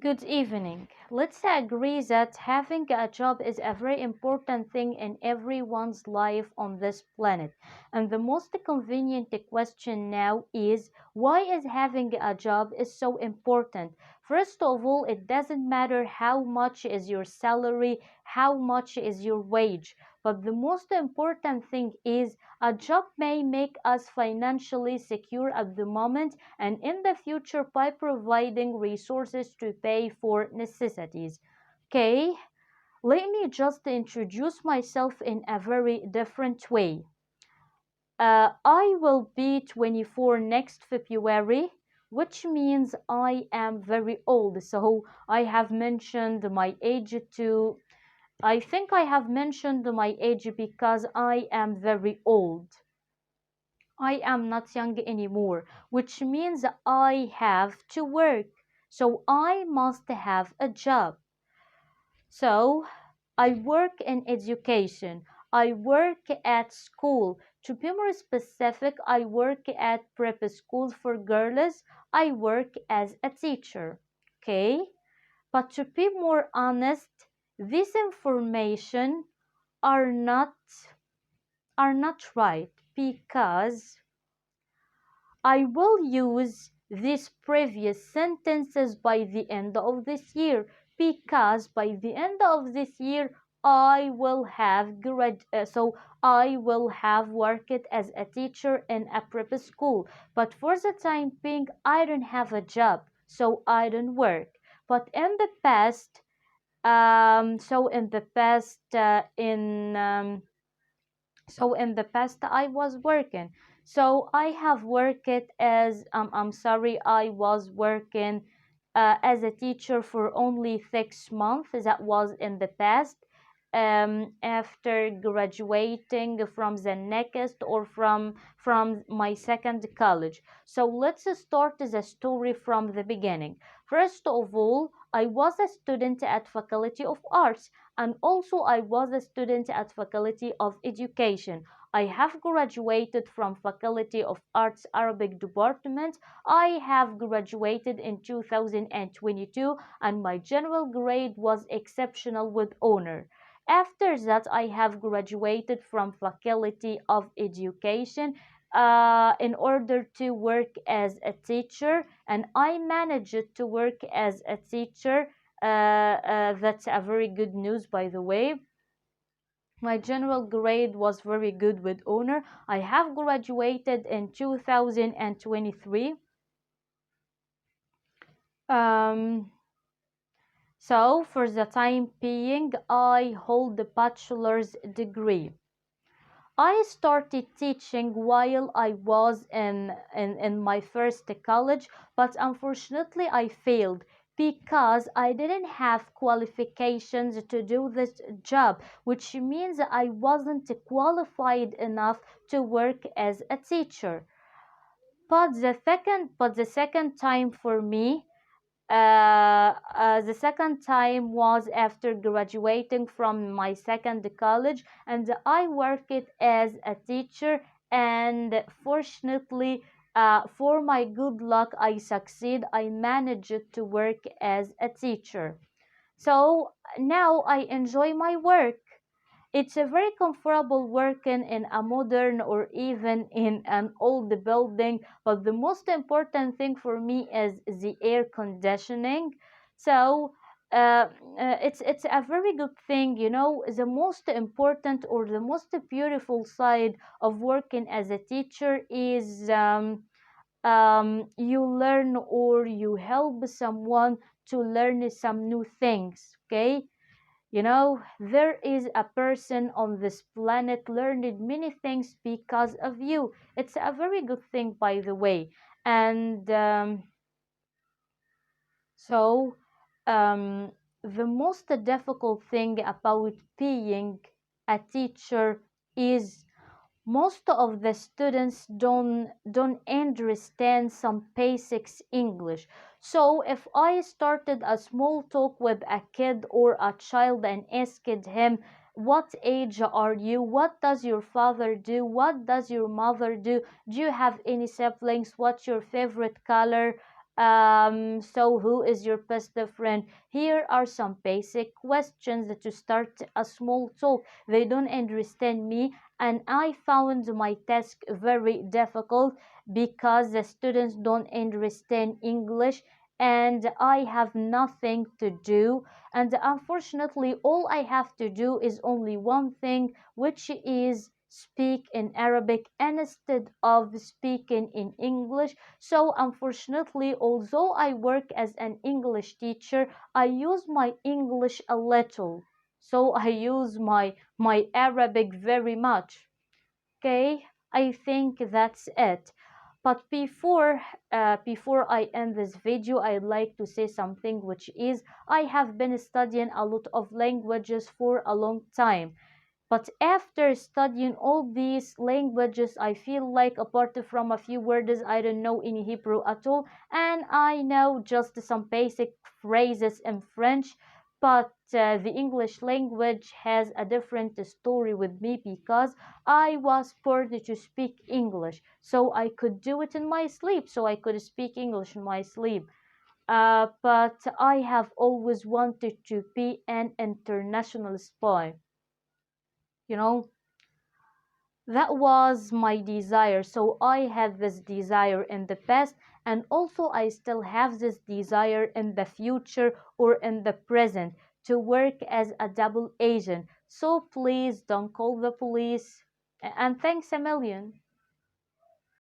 Good evening. Let's agree that having a job is a very important thing in everyone's life on this planet. And the most convenient question now is why is having a job is so important? First of all, it doesn't matter how much is your salary, how much is your wage, but the most important thing is a job may make us financially secure at the moment and in the future by providing resources to pay for necessities. Okay, let me just introduce myself in a very different way. I will be 24 next February, which means I am very old. So I have mentioned my age to, I think I have mentioned my age because I am very old. I am not young anymore, which means I have to work. So I must have a job. So I work in education. I work at school. To be more specific, I work at prep school for girls. I work as a teacher. Okay? But to be more honest, this information are not are not right because I will use these previous sentences by the end of this year because by the end of this year I will have worked as a teacher in a prep school, but for the time being I don't have a job, so I don't work. But in the past, so in the past in so in the past I was working. So I have worked as I'm sorry, I was working as a teacher for only 6 months. That was in the past. After graduating from the next or from my second college. So let's start the story from the beginning. First of all, I was a student at Faculty of Arts, and also I was a student at Faculty of Education. I have graduated from Faculty of Arts Arabic Department. I have graduated in 2022 and my general grade was exceptional with honor. After that, I have graduated from Faculty of Education in order to work as a teacher, and I managed to work as a teacher. That's a very good news, by the way. My general grade was very good with honor. I have graduated in 2023. Um, so, for the time being, I hold the bachelor's degree. I started teaching while I was in my first college, but unfortunately I failed because I didn't have qualifications to do this job, which means I wasn't qualified enough to work as a teacher. But the second time for me, the second time was after graduating from my second college, and I worked as a teacher. And fortunately, for my good luck, I succeed. I managed to work as a teacher. So now I enjoy my work. It's a very comfortable working in a modern or even in an old building, but the most important thing for me is the air conditioning. So it's a very good thing, you know. The most important or the most beautiful side of working as a teacher is you learn or you help someone to learn some new things. Okay, you know, there is a person on this planet learned many things because of you. It's a very good thing, by the way. And so, um, the most difficult thing about being a teacher is most of the students don't understand some basics English. So if I started a small talk with a kid or a child and asked him, what age are you, what does your father do, what does your mother do, do you have any siblings, what's your favorite color, So who is your best friend? Here are some basic questions to start a small talk. They don't understand me, and I found my task very difficult because the students don't understand English and I have nothing to do. And unfortunately, all I have to do is only one thing, which is speak in Arabic instead of speaking in English. So, unfortunately, although I work as an English teacher, I use my English a little. So, I use my Arabic very much. Okay, I think that's it. But before I end this video, I'd like to say something, which is I have been studying a lot of languages for a long time. But after studying all these languages, I feel like apart from a few words, I don't know any Hebrew at all, and I know just some basic phrases in French. But the English language has a different story with me because I was born to speak English, so I could do it in my sleep, so I could speak English in my sleep. But I have always wanted to be an international spy. You know, that was my desire. So I had this desire in the past, and also I still have this desire in the future or in the present to work as a double agent. So please don't call the police. And thanks a million.